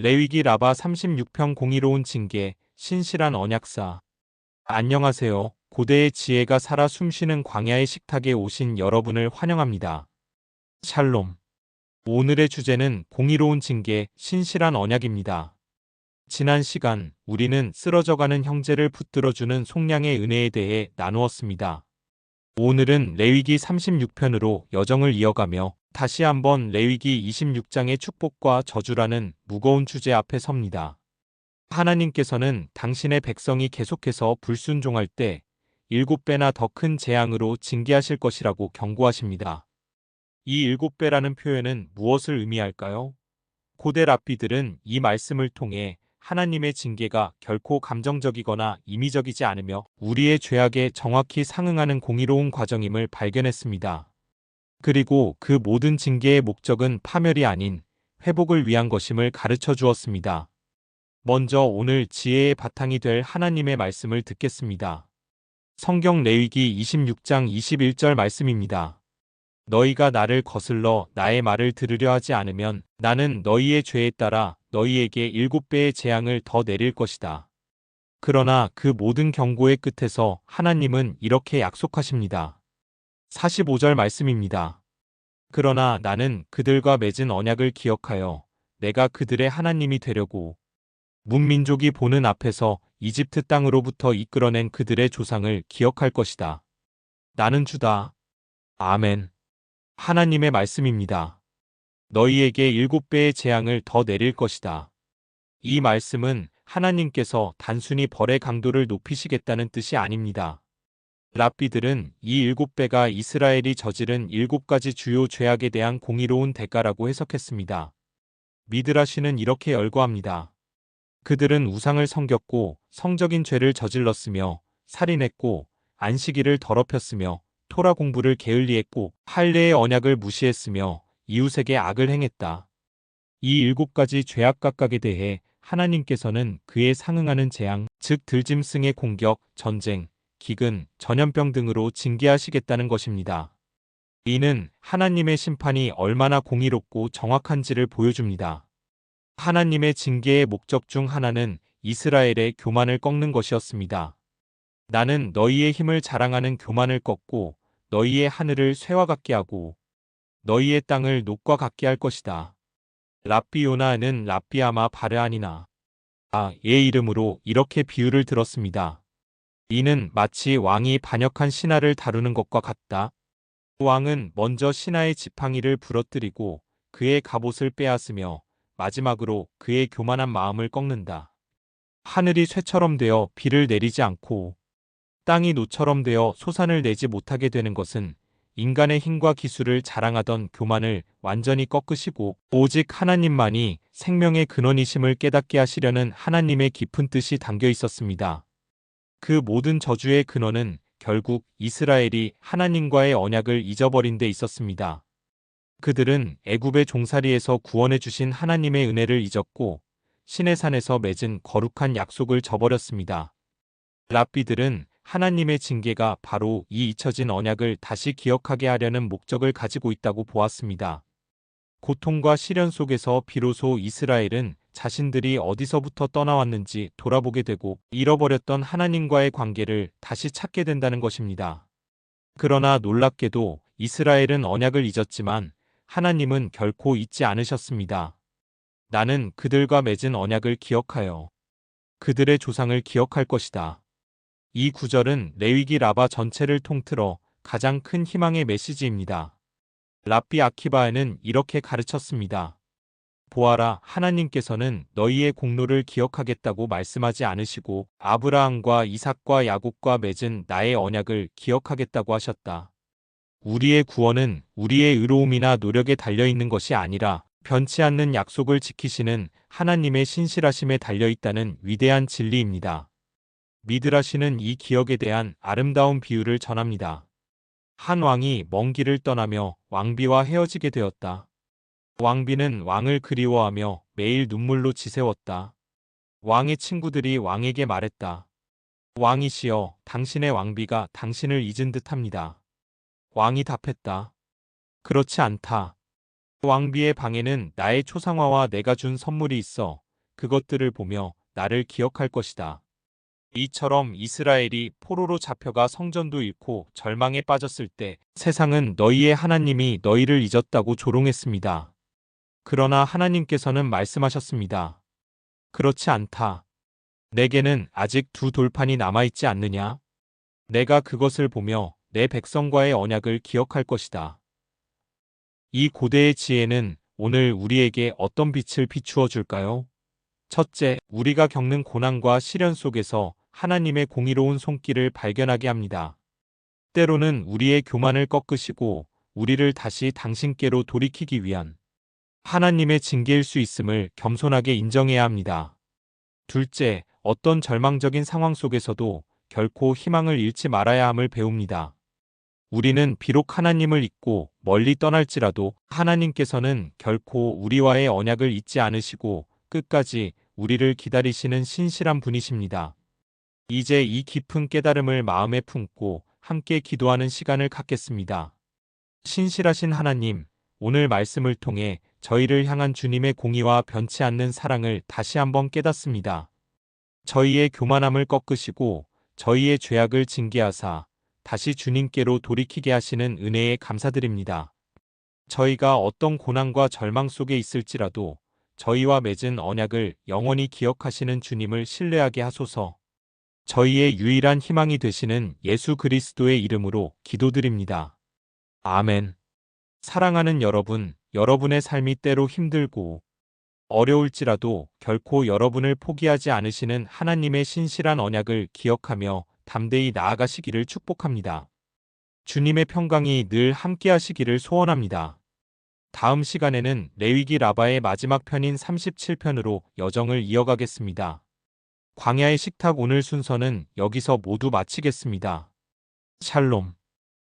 레위기 라바 36편 공의로운 징계, 신실한 언약사. 안녕하세요. 고대의 지혜가 살아 숨쉬는 광야의 식탁에 오신 여러분을 환영합니다. 샬롬. 오늘의 주제는 공의로운 징계, 신실한 언약입니다. 지난 시간 우리는 쓰러져가는 형제를 붙들어주는 속량의 은혜에 대해 나누었습니다. 오늘은 레위기 36편으로 여정을 이어가며 다시 한번 레위기 26장의 축복과 저주라는 무거운 주제 앞에 섭니다. 하나님께서는 당신의 백성이 계속해서 불순종할 때 7배나 더 큰 재앙으로 징계하실 것이라고 경고하십니다. 이 7배라는 표현은 무엇을 의미할까요? 고대 랍비들은 이 말씀을 통해 하나님의 징계가 결코 감정적이거나 임의적이지 않으며 우리의 죄악에 정확히 상응하는 공의로운 과정임을 발견했습니다. 그리고 그 모든 징계의 목적은 파멸이 아닌 회복을 위한 것임을 가르쳐 주었습니다. 먼저 오늘 지혜의 바탕이 될 하나님의 말씀을 듣겠습니다. 성경 레위기 26장 21절 말씀입니다. 너희가 나를 거슬러 나의 말을 들으려 하지 않으면 나는 너희의 죄에 따라 너희에게 7배의 재앙을 더 내릴 것이다. 그러나 그 모든 경고의 끝에서 하나님은 이렇게 약속하십니다. 45절 말씀입니다. 그러나 나는 그들과 맺은 언약을 기억하여 내가 그들의 하나님이 되려고 문민족이 보는 앞에서 이집트 땅으로부터 이끌어낸 그들의 조상을 기억할 것이다. 나는 주다. 아멘. 하나님의 말씀입니다. 너희에게 7배의 재앙을 더 내릴 것이다. 이 말씀은 하나님께서 단순히 벌의 강도를 높이시겠다는 뜻이 아닙니다. 랍비들은 이 7배가 이스라엘이 저지른 7가지 주요 죄악에 대한 공의로운 대가라고 해석했습니다. 미드라시는 이렇게 열거합니다. 그들은 우상을 섬겼고 성적인 죄를 저질렀으며 살인했고 안식일을 더럽혔으며 토라 공부를 게을리했고 할례의 언약을 무시했으며 이웃에게 악을 행했다. 이 7가지 죄악 각각에 대해 하나님께서는 그에 상응하는 재앙, 즉 들짐승의 공격, 전쟁, 기근, 전염병 등으로 징계하시겠다는 것입니다. 이는 하나님의 심판이 얼마나 공의롭고 정확한지를 보여줍니다. 하나님의 징계의 목적 중 하나는 이스라엘의 교만을 꺾는 것이었습니다. 나는 너희의 힘을 자랑하는 교만을 꺾고 너희의 하늘을 쇠와 같게 하고 너희의 땅을 녹과 같게 할 것이다. 랍비 요나는 랍비아마 바르아니나 의 이름으로 이렇게 비유를 들었습니다. 이는 마치 왕이 반역한 신하를 다루는 것과 같다. 왕은 먼저 신하의 지팡이를 부러뜨리고 그의 갑옷을 빼앗으며 마지막으로 그의 교만한 마음을 꺾는다. 하늘이 쇠처럼 되어 비를 내리지 않고 땅이 노처럼 되어 소산을 내지 못하게 되는 것은 인간의 힘과 기술을 자랑하던 교만을 완전히 꺾으시고 오직 하나님만이 생명의 근원이심을 깨닫게 하시려는 하나님의 깊은 뜻이 담겨 있었습니다. 그 모든 저주의 근원은 결국 이스라엘이 하나님과의 언약을 잊어버린 데 있었습니다. 그들은 애굽의 종살이에서 구원해 주신 하나님의 은혜를 잊었고 신의 산에서 맺은 거룩한 약속을 저버렸습니다. 랍비들은 하나님의 징계가 바로 이 잊혀진 언약을 다시 기억하게 하려는 목적을 가지고 있다고 보았습니다. 고통과 시련 속에서 비로소 이스라엘은 자신들이 어디서부터 떠나왔는지 돌아보게 되고 잃어버렸던 하나님과의 관계를 다시 찾게 된다는 것입니다. 그러나 놀랍게도 이스라엘은 언약을 잊었지만 하나님은 결코 잊지 않으셨습니다. 나는 그들과 맺은 언약을 기억하여 그들의 조상을 기억할 것이다. 이 구절은 레위기 라바 전체를 통틀어 가장 큰 희망의 메시지입니다. 랍비 아키바에는 이렇게 가르쳤습니다. 보아라, 하나님께서는 너희의 공로를 기억하겠다고 말씀하지 않으시고 아브라함과 이삭과 야곱과 맺은 나의 언약을 기억하겠다고 하셨다. 우리의 구원은 우리의 의로움이나 노력에 달려있는 것이 아니라 변치 않는 약속을 지키시는 하나님의 신실하심에 달려있다는 위대한 진리입니다. 미드라시는 이 기억에 대한 아름다운 비유를 전합니다. 한 왕이 먼 길을 떠나며 왕비와 헤어지게 되었다. 왕비는 왕을 그리워하며 매일 눈물로 지새웠다. 왕의 친구들이 왕에게 말했다. 왕이시여, 당신의 왕비가 당신을 잊은 듯합니다. 왕이 답했다. 그렇지 않다. 왕비의 방에는 나의 초상화와 내가 준 선물이 있어 그것들을 보며 나를 기억할 것이다. 이처럼 이스라엘이 포로로 잡혀가 성전도 잃고 절망에 빠졌을 때 세상은 너희의 하나님이 너희를 잊었다고 조롱했습니다. 그러나 하나님께서는 말씀하셨습니다. 그렇지 않다. 내게는 아직 두 돌판이 남아있지 않느냐? 내가 그것을 보며 내 백성과의 언약을 기억할 것이다. 이 고대의 지혜는 오늘 우리에게 어떤 빛을 비추어 줄까요? 첫째, 우리가 겪는 고난과 시련 속에서 하나님의 공의로운 손길을 발견하게 합니다. 때로는 우리의 교만을 꺾으시고 우리를 다시 당신께로 돌이키기 위한 하나님의 징계일 수 있음을 겸손하게 인정해야 합니다. 둘째, 어떤 절망적인 상황 속에서도 결코 희망을 잃지 말아야 함을 배웁니다. 우리는 비록 하나님을 잊고 멀리 떠날지라도 하나님께서는 결코 우리와의 언약을 잊지 않으시고 끝까지 우리를 기다리시는 신실한 분이십니다. 이제 이 깊은 깨달음을 마음에 품고 함께 기도하는 시간을 갖겠습니다. 신실하신 하나님, 오늘 말씀을 통해 저희를 향한 주님의 공의와 변치 않는 사랑을 다시 한번 깨닫습니다. 저희의 교만함을 꺾으시고 저희의 죄악을 징계하사 다시 주님께로 돌이키게 하시는 은혜에 감사드립니다. 저희가 어떤 고난과 절망 속에 있을지라도 저희와 맺은 언약을 영원히 기억하시는 주님을 신뢰하게 하소서. 저희의 유일한 희망이 되시는 예수 그리스도의 이름으로 기도드립니다. 아멘. 사랑하는 여러분, 여러분의 삶이 때로 힘들고 어려울지라도 결코 여러분을 포기하지 않으시는 하나님의 신실한 언약을 기억하며 담대히 나아가시기를 축복합니다. 주님의 평강이 늘 함께하시기를 소원합니다. 다음 시간에는 레위기 라바의 마지막 편인 37편으로 여정을 이어가겠습니다. 광야의 식탁 오늘 순서는 여기서 모두 마치겠습니다. 샬롬.